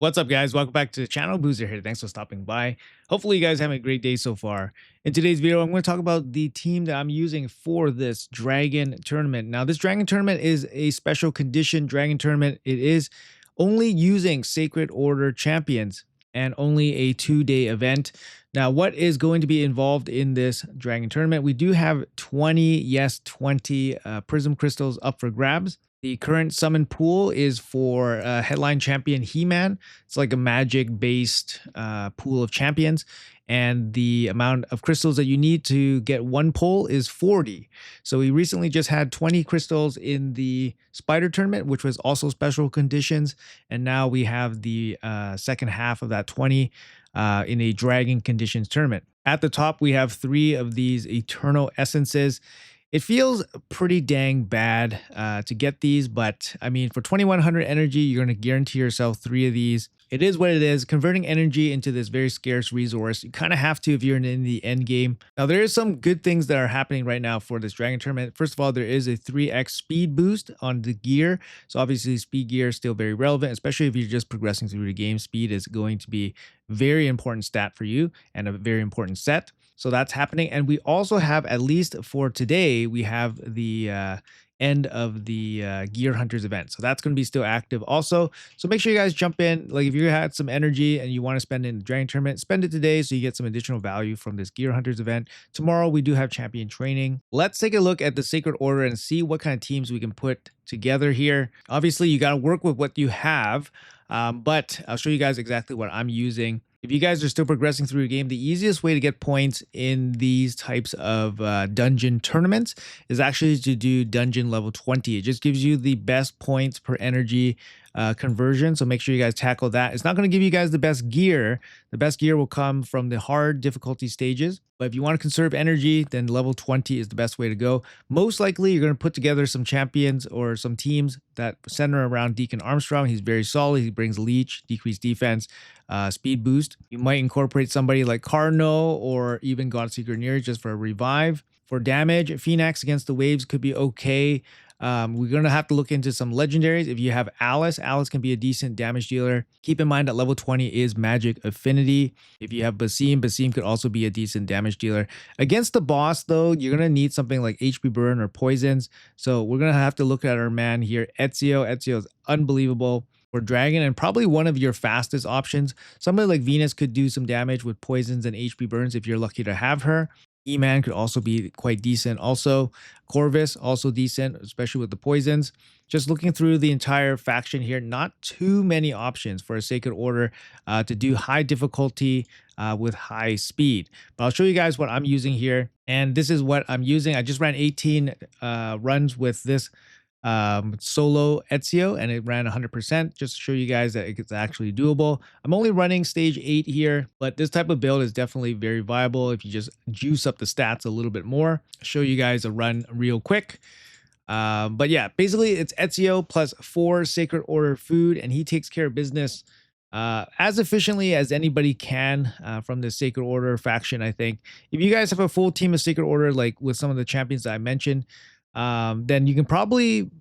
What's up, guys? Welcome back to the channel. Boozer here. Thanks for stopping by. Hopefully, you guys having a great day so far. In today's video, I'm going to talk about the team that I'm using for this Dragon tournament. Now, this Dragon tournament is a special condition Dragon tournament. It is only using Sacred Order champions and only a 2-day event. Now, what is going to be involved in this Dragon tournament? We do have 20, yes, 20 Prism Crystals up for grabs. The current summon pool is for headline champion He-Man. It's like a magic-based pool of champions. And the amount of crystals that you need to get one pull is 40. So we recently just had 20 crystals in the Spider tournament, which was also special conditions. And now we have the second half of that 20 in a Dragon conditions tournament. At the top, we have 3 of these Eternal Essences. It feels pretty dang bad to get these, but I mean, for 2100 energy, you're going to guarantee yourself 3 of these. It is what it is. Converting energy into this very scarce resource, you kind of have to if you're in the end game. Now, there is some good things that are happening right now for this Dragon tournament. First of all, there is a 3x speed boost on the gear. So obviously, speed gear is still very relevant, especially if you're just progressing through the game. Speed is going to be a very important stat for you and a very important set. So that's happening. And we also have, at least for today, we have the end of the Gear Hunters event. So that's going to be still active also. So make sure you guys jump in. Like if you had some energy and you want to spend it in the Dragon tournament, spend it today so you get some additional value from this Gear Hunters event. Tomorrow we do have champion training. Let's take a look at the Sacred Order and see what kind of teams we can put together here. Obviously, you got to work with what you have, but I'll show you guys exactly what I'm using. If you guys are still progressing through your game, the easiest way to get points in these types of dungeon tournaments is actually to do dungeon level 20. It just gives you the best points per energy conversion. So make sure you guys tackle that. It's not going to give you guys the best gear. The best gear will come from the hard difficulty stages. But if you want to conserve energy, then level 20 is the best way to go. Most likely, you're going to put together some champions or some teams that center around Deacon Armstrong. He's very solid. He brings leech, decreased defense, speed boost. You might incorporate somebody like Carno or even Godseeker Near just for a revive. For damage, Phoenix against the waves could be okay. We're going to have to look into some legendaries. If you have Alice, Alice can be a decent damage dealer. Keep in mind that level 20 is magic affinity. If you have Basim, Basim could also be a decent damage dealer. Against the boss, though, you're going to need something like HP burn or poisons. So we're going to have to look at our man here, Ezio. Ezio is unbelievable for Dragon and probably one of your fastest options. Somebody like Venus could do some damage with poisons and HP burns if you're lucky to have her. E-Man could also be quite decent. Also, Corvus, also decent, especially with the poisons. Just looking through the entire faction here, not too many options for a Sacred Order to do high difficulty with high speed. But I'll show you guys what I'm using here. And this is what I'm using. I just ran 18 runs with this solo Ezio and it ran 100% just to show you guys that it's actually doable. I'm only running stage 8 here, but this type of build is definitely very viable if you just juice up the stats a little bit more. I'll show you guys a run real quick. But yeah, basically it's Ezio plus 4 Sacred Order food and he takes care of business as efficiently as anybody can from the Sacred Order faction. I think if you guys have a full team of Sacred Order like with some of the champions that I mentioned, then you can probably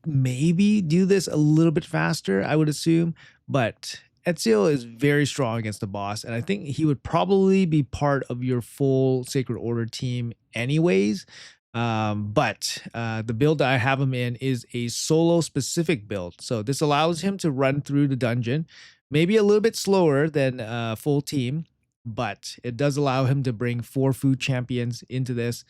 maybe do this a little bit faster, I would assume. But Ezio is very strong against the boss, and I think he would probably be part of your full Sacred Order team anyways. But the build that I have him in is a solo specific build. So this allows him to run through the dungeon, maybe a little bit slower than a full team, but it does allow him to bring 4 food champions into this.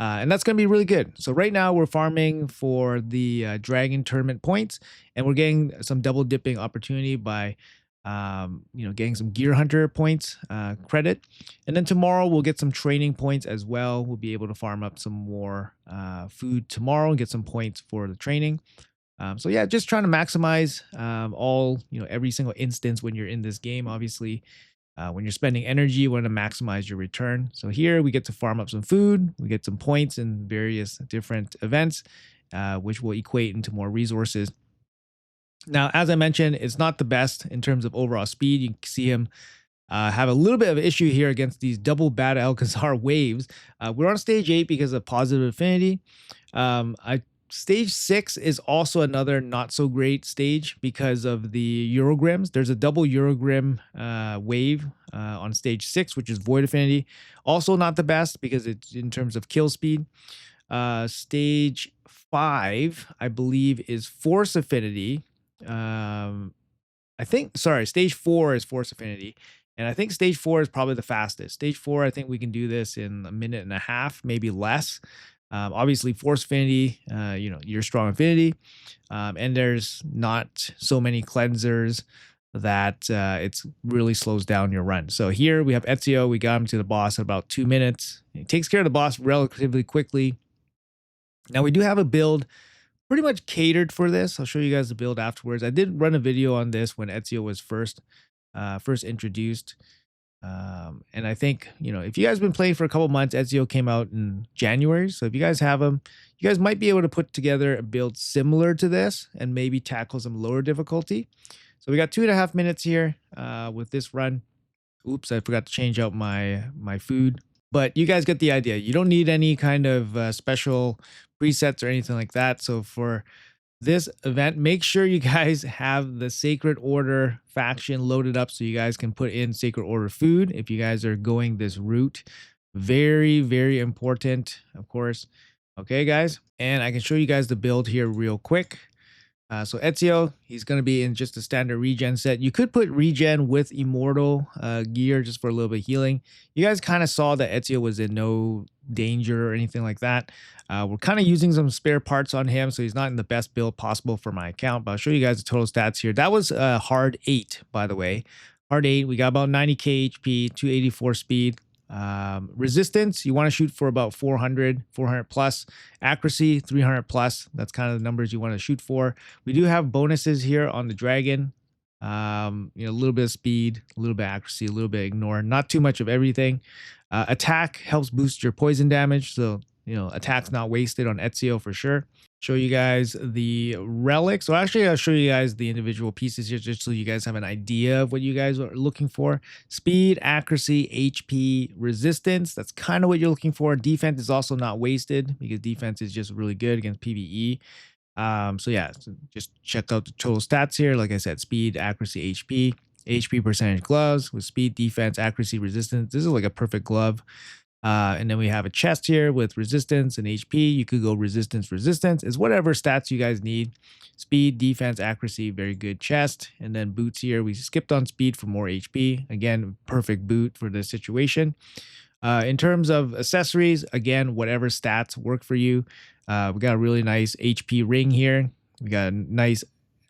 And that's going to be really good. So right now we're farming for the Dragon tournament points, and we're getting some double dipping opportunity by, getting some Gear Hunter points credit. And then tomorrow we'll get some training points as well. We'll be able to farm up some more food tomorrow and get some points for the training. So yeah, just trying to maximize every single instance when you're in this game, obviously. When you're spending energy, you want to maximize your return. So here we get to farm up some food. We get some points in various different events, which will equate into more resources. Now, as I mentioned, it's not the best in terms of overall speed. You can see him have a little bit of an issue here against these double Bad Alcazar waves. We're on stage 8 because of positive affinity. I Stage 6 is also another not so great stage because of the Eurogrims. There's a double Eurogrim wave on stage 6, which is Void Affinity. Also not the best because it's in terms of kill speed. Stage 5, I believe, is Force Affinity. Stage 4 is Force Affinity. And I think stage 4 is probably the fastest. Stage 4, I think we can do this in a minute and a half, maybe less. Obviously, Force Affinity, your strong affinity. And there's not so many cleansers that it really slows down your run. So here we have Ezio. We got him to the boss in about 2 minutes. He takes care of the boss relatively quickly. Now we do have a build pretty much catered for this. I'll show you guys the build afterwards. I did run a video on this when Ezio was first introduced. And I think, if you guys have been playing for a couple months, Ezio came out in January. So if you guys have him, you guys might be able to put together a build similar to this and maybe tackle some lower difficulty. So we got 2.5 minutes here with this run. Oops, I forgot to change out my food. But you guys get the idea. You don't need any kind of special presets or anything like that. So for this event, make sure you guys have the Sacred Order faction loaded up so you guys can put in Sacred Order food if you guys are going this route. Very, very important, of course. Okay, guys. And I can show you guys the build here real quick. So Ezio, he's going to be in just a standard regen set. You could put regen with immortal gear just for a little bit of healing. You guys kind of saw that Ezio was in no danger or anything like that. We're kind of using some spare parts on him, so he's not in the best build possible for my account. But I'll show you guys the total stats here. That was hard 8, by the way. Hard 8, we got about 90k HP, 284 speed. Resistance, you want to shoot for about 400 plus. Accuracy, 300 plus. That's kind of the numbers you want to shoot for. We do have bonuses here on the dragon. A little bit of speed, a little bit of accuracy, a little bit of ignore. Not too much of everything. Attack helps boost your poison damage, so attack's not wasted on Ezio for sure. Show you guys the relics. So actually, I'll show you guys the individual pieces here just so you guys have an idea of what you guys are looking for. Speed, accuracy, HP, resistance. That's kind of what you're looking for. Defense is also not wasted because defense is just really good against PvE. So just check out the total stats here. Like I said, speed, accuracy, HP percentage gloves with speed, defense, accuracy, resistance. This is like a perfect glove. And then we have a chest here with resistance and HP. You could go resistance. It's whatever stats you guys need. Speed, defense, accuracy, very good chest. And then boots here. We skipped on speed for more HP. Again, perfect boot for this situation. In terms of accessories, again, whatever stats work for you. We got a really nice HP ring here. We got a nice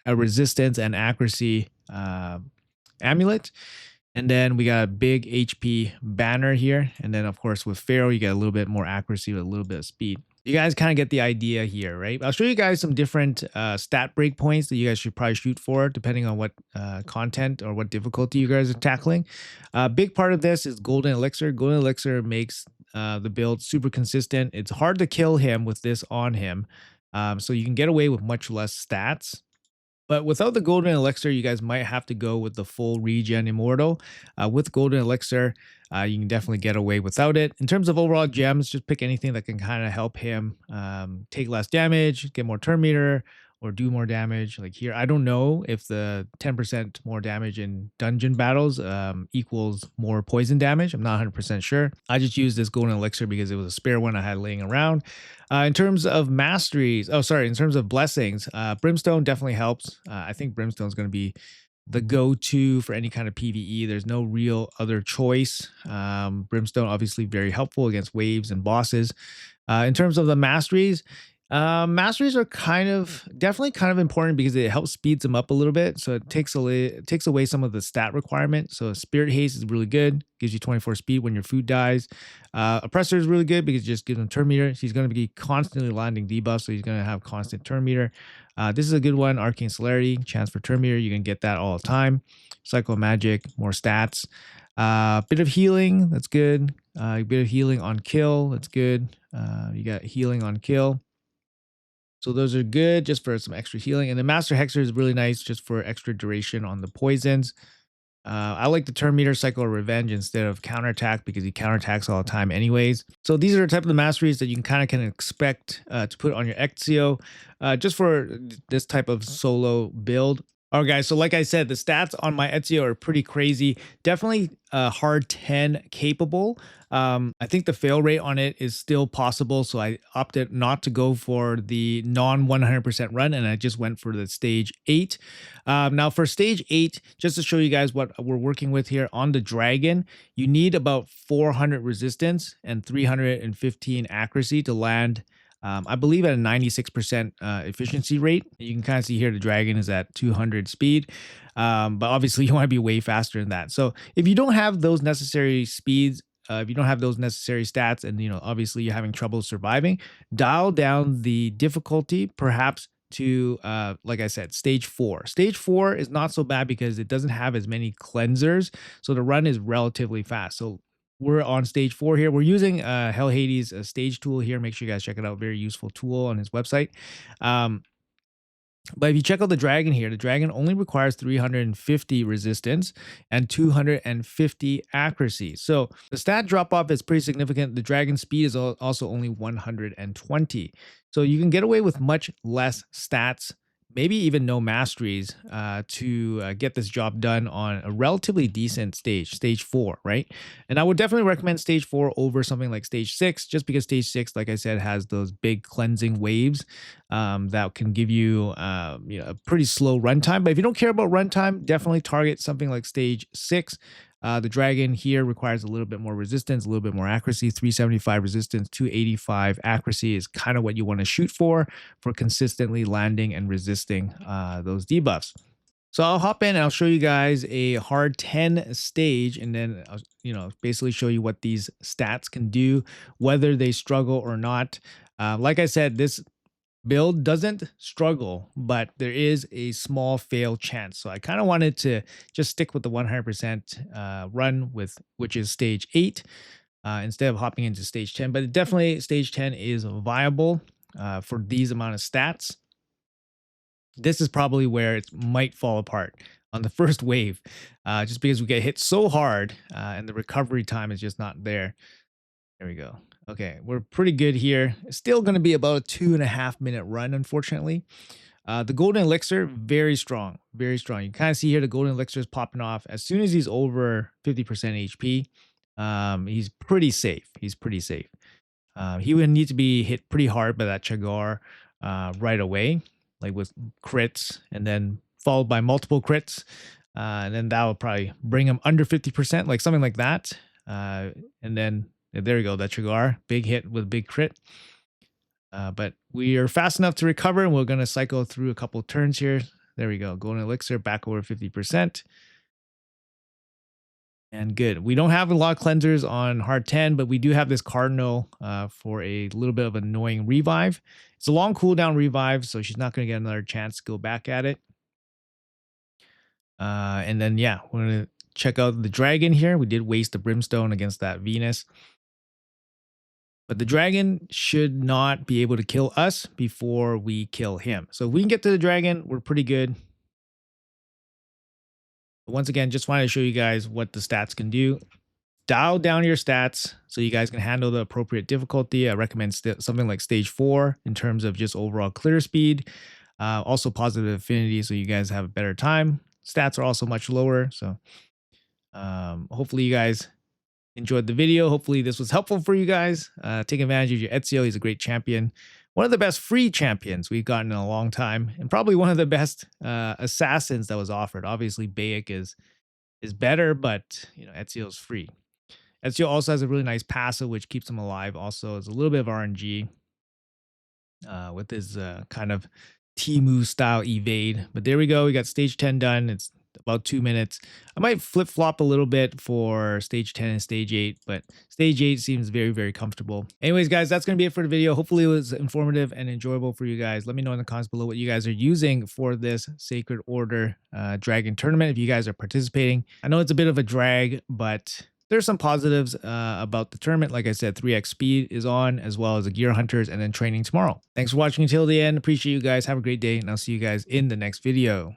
resistance and accuracy amulet. And then we got a big HP banner here. And then, of course, with Pharaoh, you get a little bit more accuracy with a little bit of speed. You guys kind of get the idea here, right? I'll show you guys some different stat breakpoints that you guys should probably shoot for, depending on what content or what difficulty you guys are tackling. A big part of this is Golden Elixir. Golden Elixir makes the build super consistent. It's hard to kill him with this on him. So you can get away with much less stats. But without the Golden Elixir, you guys might have to go with the full regen Immortal. With Golden Elixir, you can definitely get away without it. In terms of overall gems, just pick anything that can kind of help him take less damage, get more turn meter, or do more damage. Like here, I don't know if the 10% more damage in dungeon battles equals more poison damage. I'm not 100% sure. I just used this Golden Elixir because it was a spare one I had laying around. In terms of masteries, in terms of blessings, Brimstone definitely helps. I think Brimstone is going to be the go-to for any kind of PvE. There's no real other choice. Brimstone obviously very helpful against waves and bosses. In terms of the masteries are definitely kind of important because it helps speeds them up a little bit. So it takes away some of the stat requirement. So Spirit Haste is really good, gives you 24 speed when your food dies. Oppressor is really good because it just gives him turn meter. He's going to be constantly landing debuffs, so he's going to have constant turn meter. This is a good one. Arcane Celerity, chance for turn meter. You can get that all the time. Cycle of Magic, more stats. Bit of healing, that's good. A bit of healing on kill, that's good. You got healing on kill. So those are good just for some extra healing. And the Master Hexer is really nice just for extra duration on the poisons. I like the turn meter cycle of revenge instead of counterattack because he counterattacks all the time anyways. So these are the type of the masteries that you can expect to put on your Ezio just for this type of solo build. All right, guys. So like I said, the stats on my Ezio are pretty crazy. Definitely hard 10 capable. I think the fail rate on it is still possible. So I opted not to go for the non 100% run and I just went for the stage 8. Now for stage 8, just to show you guys what we're working with here on the dragon, you need about 400 resistance and 315 accuracy to land I believe at a 96% efficiency rate. You can kind of see here the dragon is at 200 speed, but obviously you want to be way faster than that. So if you don't have those necessary speeds, if you don't have those necessary stats, and obviously you're having trouble surviving, dial down the difficulty, perhaps to like I said, stage 4. Stage 4 is not so bad because it doesn't have as many cleansers, so the run is relatively fast. So we're on stage 4 here. We're using Hell Hades stage tool here. Make sure you guys check it out. Very useful tool on his website. Um, but if you check out the dragon here, the dragon only requires 350 resistance and 250 accuracy. So the stat drop off is pretty significant. The dragon speed is also only 120. So you can get away with much less stats, maybe even no masteries to get this job done on a relatively decent stage 4, right? And I would definitely recommend stage 4 over something like stage 6, just because stage 6, like I said, has those big cleansing waves that can give you, a pretty slow runtime. But if you don't care about runtime, definitely target something like stage 6. The dragon here requires a little bit more resistance, a little bit more accuracy. 375 resistance, 285 accuracy is kind of what you want to shoot for consistently landing and resisting those debuffs. So I'll hop in and I'll show you guys a hard 10 stage, and then I'll, basically show you what these stats can do, whether they struggle or not. Like I said, this build doesn't struggle, but there is a small fail chance. So I kind of wanted to just stick with the 100% run with, which is stage 8, instead of hopping into stage 10. But definitely stage 10 is viable for these amount of stats. This is probably where it might fall apart on the first wave, just because we get hit so hard and the recovery time is just not there. There we go. Okay, we're pretty good here. It's still going to be about a 2.5 minute run, unfortunately. The golden elixir, very strong, very strong. You kind of see here the golden elixir is popping off as soon as he's over 50% HP. He's pretty safe. He's pretty safe. He would need to be hit pretty hard by that Chagar right away, like with crits, and then followed by multiple crits. And then that will probably bring him under 50%, like something like that. And then there we go, that Chagar, big hit with big crit. But we are fast enough to recover, and we're going to cycle through a couple turns here. There we go, golden elixir back over 50%. And good. We don't have a lot of cleansers on hard 10, but we do have this Cardinal for a little bit of annoying revive. It's a long cooldown revive, so she's not going to get another chance to go back at it. And then, yeah, we're going to check out the dragon here. We did waste the brimstone against that Venus. But the dragon should not be able to kill us before we kill him. So if we can get to the dragon, we're pretty good. But once again, just wanted to show you guys what the stats can do. Dial down your stats so you guys can handle the appropriate difficulty. I recommend something like stage 4 in terms of just overall clear speed. Also positive affinity so you guys have a better time. Stats are also much lower. So hopefully you guys enjoyed the video. Hopefully this was helpful for you guys. Take advantage of your Ezio. He's a great champion. One of the best free champions we've gotten in a long time, and probably one of the best assassins that was offered. Obviously, Bayek is better, but Ezio's free. Ezio also has a really nice passive, which keeps him alive. Also, it's a little bit of RNG with his kind of Timu style evade. But there we go. We got stage 10 done. It's about 2 minutes. I might flip-flop a little bit for stage 10 and stage 8, but stage 8 seems very, very comfortable. Anyways, guys, that's going to be it for the video. Hopefully it was informative and enjoyable for you guys. Let me know in the comments below what you guys are using for this Sacred Order Dragon tournament if you guys are participating. I know it's a bit of a drag, but there's some positives about the tournament. Like I said, 3x speed is on, as well as the gear hunters, and then training tomorrow. Thanks for watching until the end. Appreciate you guys. Have a great day, and I'll see you guys in the next video.